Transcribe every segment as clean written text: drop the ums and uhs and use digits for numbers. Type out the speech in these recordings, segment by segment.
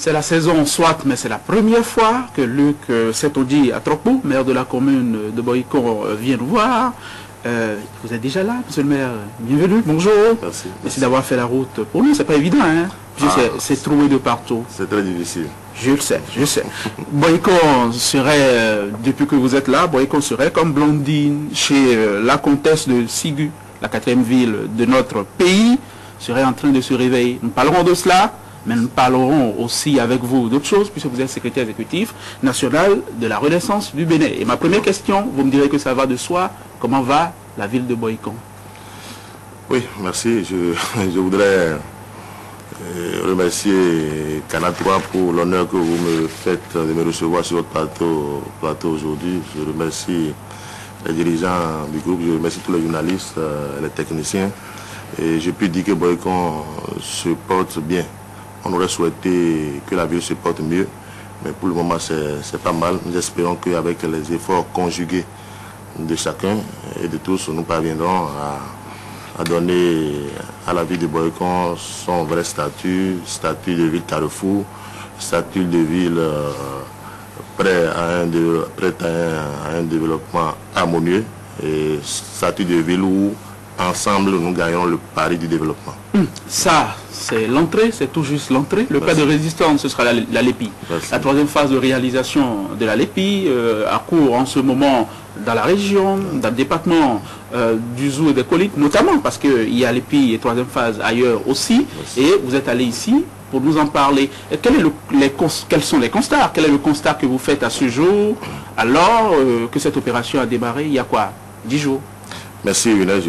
C'est la saison soit, mais c'est la première fois que Luc Setodi Atropo, maire de la commune de Boycon, vient nous voir. Vous êtes déjà là, monsieur le maire. Bienvenue, bonjour. Merci. Merci d'avoir fait la route pour nous, c'est pas évident, hein. C'est trouvé de partout. C'est très difficile. Je le sais, je sais. Boycon serait, depuis que vous êtes là, Boycon serait comme Blondine chez la comtesse de Sigu, la 4e ville de notre pays, serait en train de se réveiller. Nous parlerons de cela, mais nous parlerons aussi avec vous d'autres choses, puisque vous êtes secrétaire exécutif national de la Renaissance du Bénin. Et ma première question, vous me direz que ça va de soi, comment va la ville de Boycon? Oui, merci. Je voudrais remercier Canal 3 pour l'honneur que vous me faites de me recevoir sur votre plateau aujourd'hui. Je remercie les dirigeants du groupe, je remercie tous les journalistes, les techniciens. Et je peux dire que Boycon se porte bien. On aurait souhaité que la ville se porte mieux, mais pour le moment c'est pas mal. Nous espérons qu'avec les efforts conjugués de chacun et de tous, nous parviendrons à donner à la ville de Boycon son vrai statut de ville carrefour, statut de ville prêt à un développement harmonieux et statut de ville où ensemble nous gagnons le pari du développement. Ça, c'est l'entrée, c'est tout juste l'entrée. Le cas de résistance, ce sera la LEPI. Merci. La troisième phase de réalisation de la LEPI a cours en ce moment dans la région, dans le département du Zou et des Coliques, notamment parce qu'il y a LEPI et troisième phase ailleurs aussi. Merci. Et vous êtes allé ici pour nous en parler. Et quels sont les constats? Quel est le constat que vous faites à ce jour, alors que cette opération a démarré il y a quoi, 10 jours? Merci Younes,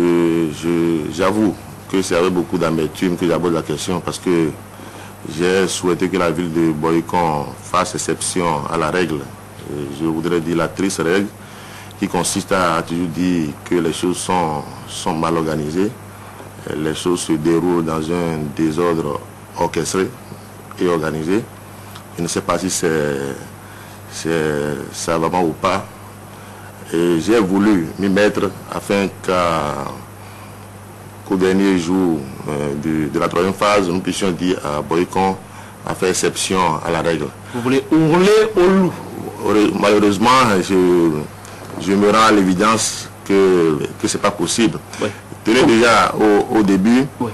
j'avoue que c'est avec beaucoup d'amertume que j'aborde la question parce que j'ai souhaité que la ville de Boycon fasse exception à la règle. Je voudrais dire la triste règle qui consiste à toujours dire que les choses sont mal organisées, les choses se déroulent dans un désordre orchestré et organisé. Je ne sais pas si c'est savamment ou pas. Et j'ai voulu m'y mettre afin qu'au dernier jour de la troisième phase, nous puissions dire à Boycon à faire exception à la règle. Vous voulez hurler au loup? Malheureusement, je me rends à l'évidence que ce n'est pas possible. Oui. Tenez déjà au début, oui.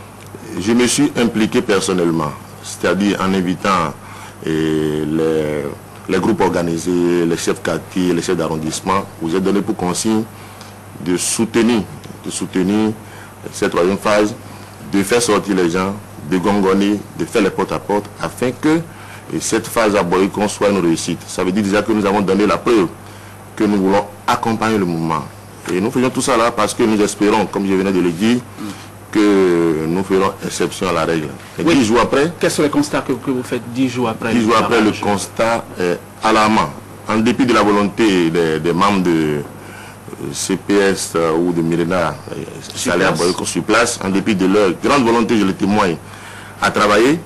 Je me suis impliqué personnellement, c'est-à-dire en invitant les groupes organisés, les chefs quartiers, les chefs d'arrondissement, vous êtes donné pour consigne de soutenir cette troisième phase, de faire sortir les gens, de gongonner, de faire les porte-à-porte, afin que cette phase à Boycon soit une réussite. Ça veut dire déjà que nous avons donné la preuve que nous voulons accompagner le mouvement. Et nous faisons tout ça là parce que nous espérons, comme je venais de le dire, que nous ferons exception à la règle. Et oui. 10 jours après... Quels sont les constats que vous faites 10 jours après? 10 jours après, le constat est alarmant. En dépit de la volonté des membres de CPS ou de Mirena, aller à Boycon sur place, en dépit de leur grande volonté, je le témoigne, à travailler,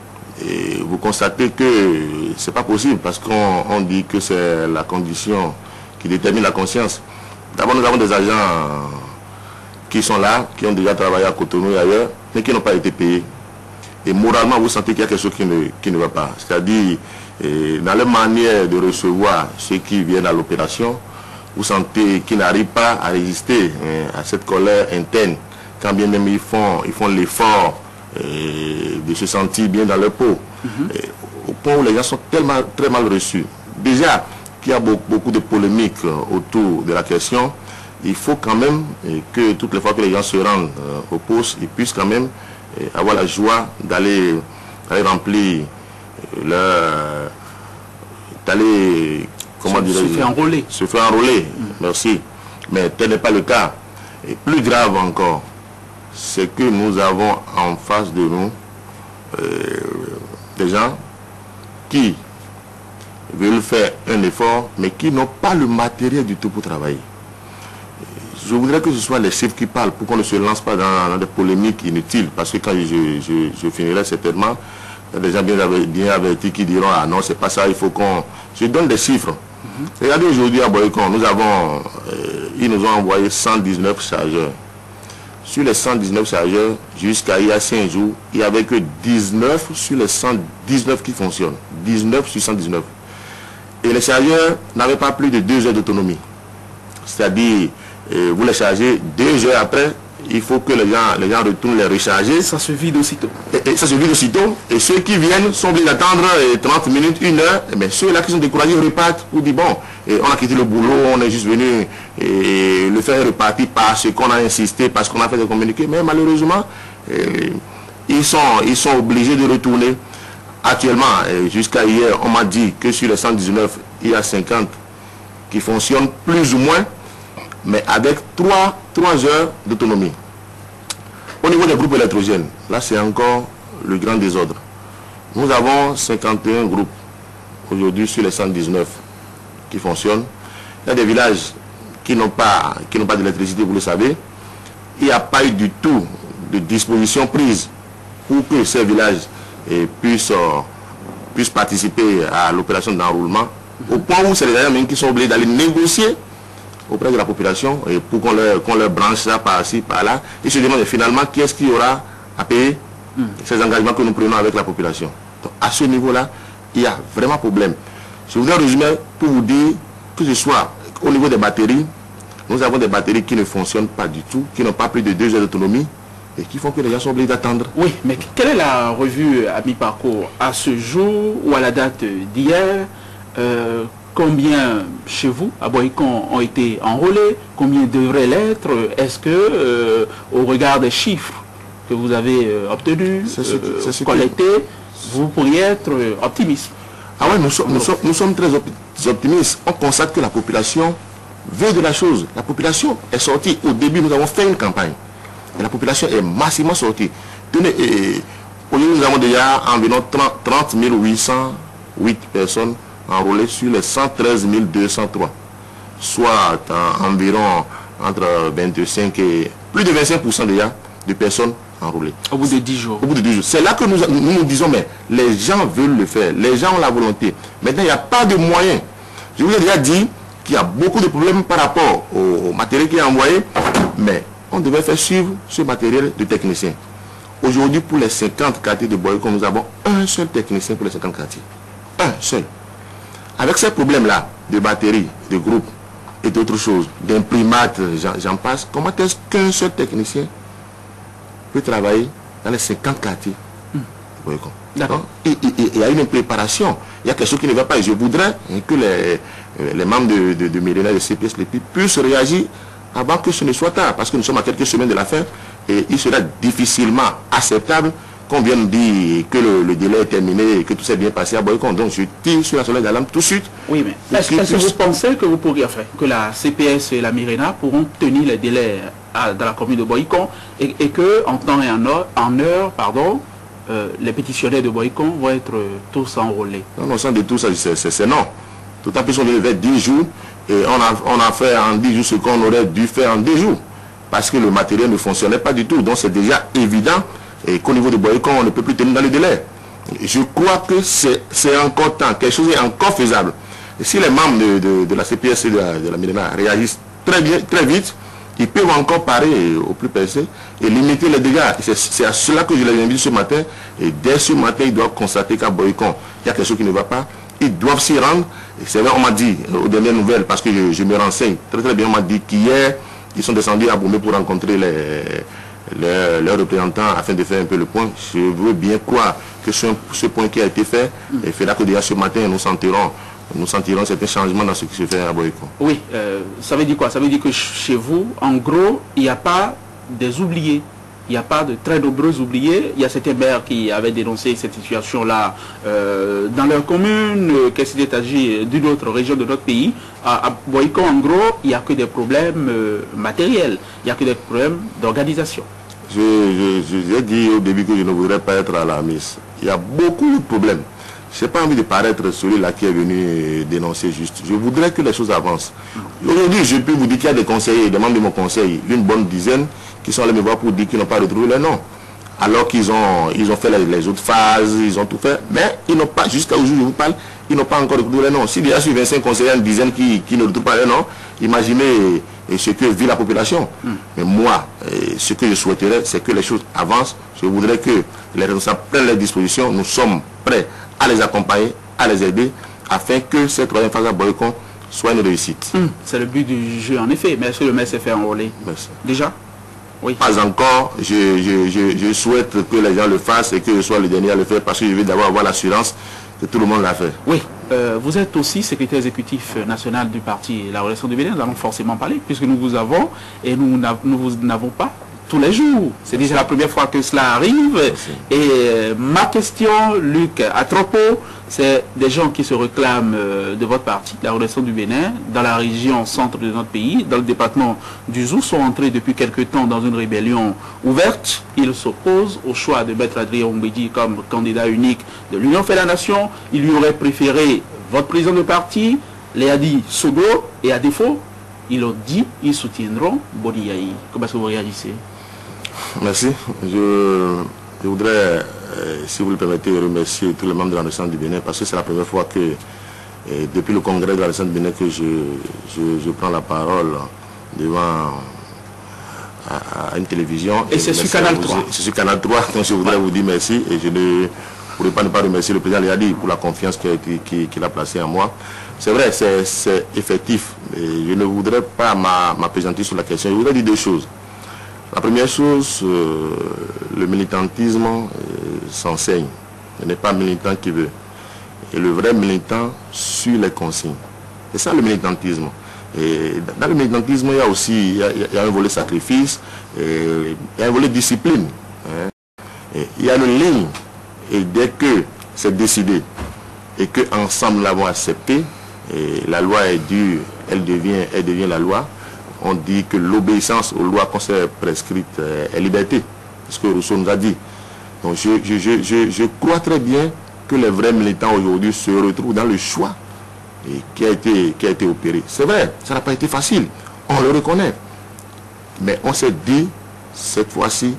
et vous constatez que ce n'est pas possible parce qu'on dit que c'est la condition qui détermine la conscience. D'abord, nous avons des agents qui sont là, qui ont déjà travaillé à Cotonou et ailleurs, mais qui n'ont pas été payés. Et moralement, vous sentez qu'il y a quelque chose qui ne va pas. C'est-à-dire, dans la manière de recevoir ceux qui viennent à l'opération, vous sentez qu'ils n'arrivent pas à résister à cette colère interne, quand bien même ils font l'effort de se sentir bien dans leur peau. Au point où les gens sont tellement très mal reçus. Déjà, qu'il y a beaucoup de polémiques autour de la question, il faut quand même que toutes les fois que les gens se rendent au poste, ils puissent quand même avoir la joie d'aller remplir comment dire, se faire enrôler. Merci. Mais tel n'est pas le cas. Et plus grave encore, c'est que nous avons en face de nous des gens qui veulent faire un effort, mais qui n'ont pas le matériel du tout pour travailler. Je voudrais que ce soit les chefs qui parlent pour qu'on ne se lance pas dans des polémiques inutiles. Parce que quand je finirai certainement, il y a des gens bien avertis qui diront « Ah non, c'est pas ça, il faut qu'on... » Je donne des chiffres. Regardez aujourd'hui à Boycon, ils nous ont envoyé 119 chargeurs. sur les 119 chargeurs, jusqu'à il y a 5 jours, il n'y avait que 19 sur les 119 qui fonctionnent. 19 sur 119. Et les chargeurs n'avaient pas plus de 2 heures d'autonomie. C'est-à-dire, vous les chargez 2 heures après, il faut que les gens retournent les recharger. Ça se vide aussitôt. Et ça se vide aussitôt. Et ceux qui viennent sont obligés d'attendre 30 minutes, 1 heure. Mais ceux-là qui sont découragés repartent pour dire bon, on a quitté le boulot, on est juste venu le faire repartir parce qu'on a insisté, parce qu'on a fait des communiqués. Mais malheureusement, ils sont obligés de retourner. Actuellement, jusqu'à hier, on m'a dit que sur les 119, il y a 50 qui fonctionnent plus ou moins, mais avec 3 heures d'autonomie. Au niveau des groupes électrogènes, là c'est encore le grand désordre. Nous avons 51 groupes aujourd'hui sur les 119 qui fonctionnent. Il y a des villages qui n'ont pas d'électricité, vous le savez. Il n'y a pas eu du tout de disposition prise pour que ces villages puissent participer à l'opération d'enroulement, au point où c'est les gens qui sont obligés d'aller négocier auprès de la population et pour qu'on leur branche ça par-ci, par-là. Ils se demandent finalement qui est-ce qui aura à payer ces engagements que nous prenons avec la population. Donc à ce niveau-là, il y a vraiment problème. Je voudrais résumer pour vous dire que ce soit au niveau des batteries, nous avons des batteries qui ne fonctionnent pas du tout, qui n'ont pas plus de 2 heures d'autonomie et qui font que les gens sont obligés d'attendre. Oui, mais quelle est la revue à mi-parcours à ce jour ou à la date d'hier? Combien chez vous, à Boycon, ont été enrôlés? Combien devraient l'être? Est-ce que, au regard des chiffres que vous avez obtenus, collectés, vous pourriez être optimiste? Ah oui, nous sommes très optimistes. On constate que la population veut de la chose. La population est sortie. Au début, nous avons fait une campagne. Et la population est massivement sortie. Tenez, aujourd'hui, nous avons déjà environ 30 808 personnes enrôlées sur les 113 203. Soit environ entre 25 et plus de 25% déjà de personnes enrôlées. Au bout de 10 jours. Au bout de 10 jours. C'est là que nous disons, mais les gens veulent le faire. Les gens ont la volonté. Maintenant, il n'y a pas de moyens. Je vous ai déjà dit qu'il y a beaucoup de problèmes par rapport au matériel qui est envoyé, mais on devait faire suivre ce matériel de technicien. Aujourd'hui, pour les 50 quartiers de Boycon, nous avons un seul technicien pour les 50 quartiers. Un seul. Avec ces problèmes-là, de batterie, de groupe et d'autres choses, d'imprimates, j'en passe, comment est-ce qu'un seul technicien peut travailler dans les 50 quartiers de Boycon? D'accord. Il y a une préparation. Il y a quelque chose qui ne va pas. Et je voudrais que les membres de Mérina, de CPS, les PIB, puissent réagir avant que ce ne soit tard, parce que nous sommes à quelques semaines de la fin et il sera difficilement acceptable qu'on vienne dire que le délai est terminé et que tout s'est bien passé à Boycon. Donc je tire sur la sonnette d'alarme tout de suite. Oui, mais est-ce que vous pensez que vous pourriez faire, que la CPS et la Mérina pourront tenir les délais dans la commune de Boycon et que en temps et en heure, les pétitionnaires de Boycon vont être tous enrôlés? Non, sans de tout ça, c'est non. Tout à fait, on devait 10 jours. Et on a fait en 10 jours ce qu'on aurait dû faire en 2 jours. Parce que le matériel ne fonctionnait pas du tout. Donc c'est déjà évident qu'au niveau de Boycon, on ne peut plus tenir dans le délai. Je crois que c'est encore temps. Quelque chose est encore faisable. Et si les membres de la CPS et de la Mérina réagissent très vite, ils peuvent encore parer au plus pressé et limiter les dégâts. C'est à cela que je les invite ce matin. Et dès ce matin, ils doivent constater qu'à Boycon, il y a quelque chose qui ne va pas. Ils doivent s'y rendre. C'est vrai, on m'a dit, aux dernières nouvelles, parce que je me renseigne très bien, on m'a dit qu'hier, ils sont descendus à Boumé pour rencontrer leurs représentants afin de faire un peu le point. Je veux bien croire que ce point qui a été fait, et fait là que déjà ce matin, nous sentirons certains changements dans ce qui se fait à Boycon. Oui, ça veut dire quoi? Ça veut dire que chez vous, en gros, il n'y a pas des oubliés. Il n'y a pas de très nombreux oubliés. Il y a certains maires qui avaient dénoncé cette situation-là dans leur commune, qu'elle s'était agi d'une autre région de notre pays. À Boycon, en gros, il n'y a que des problèmes matériels. Il n'y a que des problèmes d'organisation. J'ai dit au début que je ne voudrais pas être alarmiste. Il y a beaucoup de problèmes. Je n'ai pas envie de paraître celui-là qui est venu dénoncer juste. Je voudrais que les choses avancent. Aujourd'hui, je peux vous dire qu'il y a des conseillers, des membres de mon conseil, une bonne dizaine, qui sont allés me voir pour dire qu'ils n'ont pas retrouvé leur nom. Alors qu'ils ont fait les autres phases, ils ont tout fait, mais ils n'ont pas, jusqu'à aujourd'hui je vous parle, ils n'ont pas encore retrouvé leur nom. S'il y a sur 25 conseillers, une dizaine qui ne retrouvent pas leur nom, imaginez et ce que vit la population. Mais moi, ce que je souhaiterais, c'est que les choses avancent. Je voudrais que les responsables prennent les dispositions. Nous sommes prêts à les accompagner, à les aider, afin que cette troisième phase à Boycon soit une réussite. C'est le but du jeu, en effet. Mais est-ce que le maire s'est fait enrôler? Déjà? Oui. Pas encore. Je souhaite que les gens le fassent et que je sois le dernier à le faire, parce que je veux d'abord avoir l'assurance que tout le monde l'a fait. Oui. Vous êtes aussi secrétaire exécutif national du parti La Relation du Bénin. Nous allons forcément parler, puisque nous vous avons et nous n'avons pas tous les jours. C'est déjà la première fois que cela arrive. Merci. Et ma question, Luc Atropo, c'est des gens qui se réclament de votre parti, La Relation du Bénin, dans la région centre de notre pays, dans le département du Zou, sont entrés depuis quelque temps dans une rébellion ouverte. Ils s'opposent au choix de Maître Adrien Ombedi comme candidat unique de l'Union fait la Nation. Il lui aurait préféré votre président de parti, Léadi Sogo, et à défaut, ils ont dit ils soutiendront Boni Yahi. Comment est-ce que vous réagissez? Merci. Je voudrais, si vous le permettez, remercier tous les membres de la Nation du Bénin, parce que c'est la première fois que, depuis le congrès de la Nation du Bénin, que je prends la parole devant à une télévision. Et c'est sur Canal 3. C'est sur Canal 3, donc je voudrais vous dire merci, et je ne pourrais pas ne pas remercier le président Léadi pour la confiance qu'il a placée en moi. C'est vrai, c'est effectif, mais je ne voudrais pas m'appesantir sur la question. Je voudrais dire deux choses. La première chose, le militantisme s'enseigne. Ce n'est pas militant qui veut. Et le vrai militant suit les consignes. C'est ça le militantisme. Et dans le militantisme, il y a aussi un volet sacrifice, il y a un volet discipline. Et il y a une ligne. Et dès que c'est décidé et qu'ensemble nous l'avons accepté, et la loi est due, elle devient la loi. On dit que l'obéissance aux lois qu'on s'est prescrites est liberté. C'est ce que Rousseau nous a dit. Donc je crois très bien que les vrais militants aujourd'hui se retrouvent dans le choix qui a été opéré. C'est vrai, ça n'a pas été facile. On le reconnaît. Mais on s'est dit, cette fois-ci,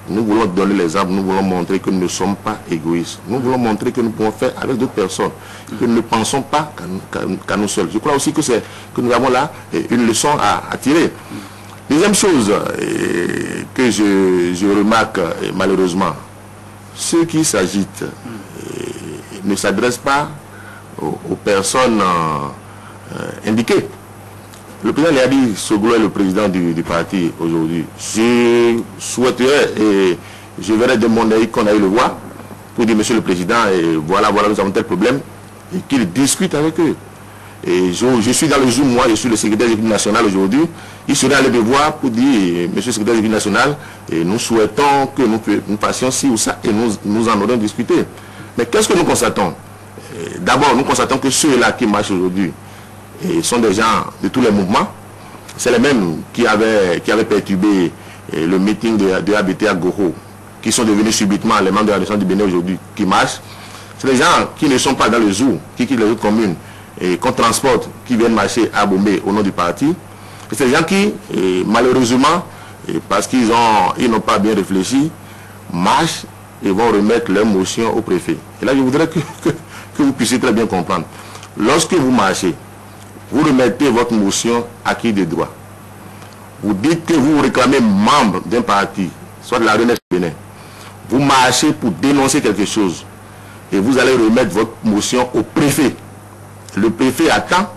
nous voulons donner l'exemple, nous voulons montrer que nous ne sommes pas égoïstes. Nous voulons montrer que nous pouvons faire avec d'autres personnes, que nous ne pensons pas qu'à nous seuls. Je crois aussi que nous avons là une leçon à tirer. Deuxième chose que je remarque malheureusement, ceux qui s'agitent ne s'adressent pas aux personnes indiquées. Le président Léadi Sogo est le président du parti aujourd'hui. Je souhaiterais, et je verrai de mon œil qu'on aille le voir, pour dire, monsieur le président, et voilà, nous avons tel problème, et qu'il discute avec eux. Et je suis dans le Zoom, moi, je suis le secrétaire exécutif national aujourd'hui. Il serait allé me voir pour dire, monsieur le secrétaire exécutif national, et nous souhaitons que nous fassions ci ou ça, et nous en aurons discuté. Mais qu'est-ce que nous constatons? D'abord, nous constatons que ceux-là qui marchent aujourd'hui, et sont des gens de tous les mouvements. C'est les mêmes qui avaient perturbé le meeting de ABT à Goro, qui sont devenus subitement les membres de la Nation du Bénin aujourd'hui, qui marchent. C'est des gens qui ne sont pas dans le zoo, qui quittent les autres communes, et qu'on transporte, qui viennent marcher à Bombay au nom du parti. Et c'est des gens qui, malheureusement, parce qu'ils n'ont pas bien réfléchi, marchent et vont remettre leur motion au préfet. Et là, je voudrais que vous puissiez très bien comprendre. Lorsque vous marchez, vous remettez votre motion acquis des droits. Vous dites que vous réclamez membre d'un parti, soit de la Renaissance Bénin. Vous marchez pour dénoncer quelque chose. Et vous allez remettre votre motion au préfet. Le préfet attend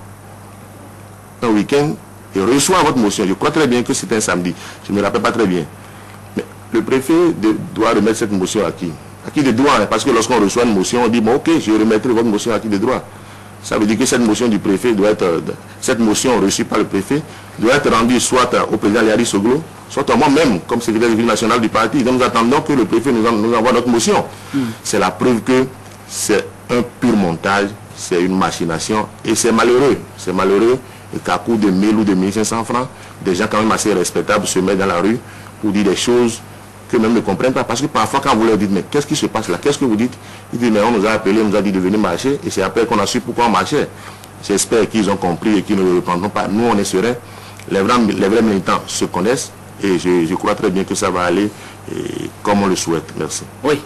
un week-end et reçoit votre motion. Je crois très bien que c'est un samedi. Je ne me rappelle pas très bien. Mais le préfet doit remettre cette motion à qui? Acquis des droits. Parce que lorsqu'on reçoit une motion, on dit, bon, ok, je remettrai votre motion acquis des droits. Ça veut dire que cette motion du préfet doit être, cette motion reçue par le préfet doit être rendue soit au président Léadi Sogo, soit à moi-même, comme secrétaire exécutif national du parti. Donc nous attendons que le préfet nous envoie notre motion. C'est la preuve que c'est un pur montage, c'est une machination, et c'est malheureux. C'est malheureux qu'à coût de 1000 ou de 1500 francs, des gens quand même assez respectables se mettent dans la rue pour dire des choses qu'eux-mêmes ne comprennent pas. Parce que parfois quand vous leur dites, mais qu'est-ce qui se passe là? Qu'est-ce que vous dites? Ils disent, mais on nous a appelé, on nous a dit de venir marcher, et c'est après qu'on a su pourquoi on marchait. J'espère qu'ils ont compris et qu'ils ne le reprendront pas. Nous, on est sereins. Les vrais militants se connaissent, et je crois très bien que ça va aller comme on le souhaite. Merci. Oui,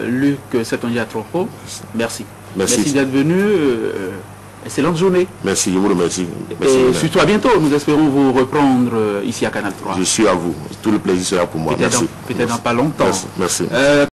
Luc Setonji Atropo, merci. Merci Merci d'être venu. Excellente journée. Merci, je vous remercie. Et surtout à bientôt. Nous espérons vous reprendre ici à Canal 3. Je suis à vous. Tout le plaisir sera pour moi. Merci. Peut-être dans pas longtemps. Merci.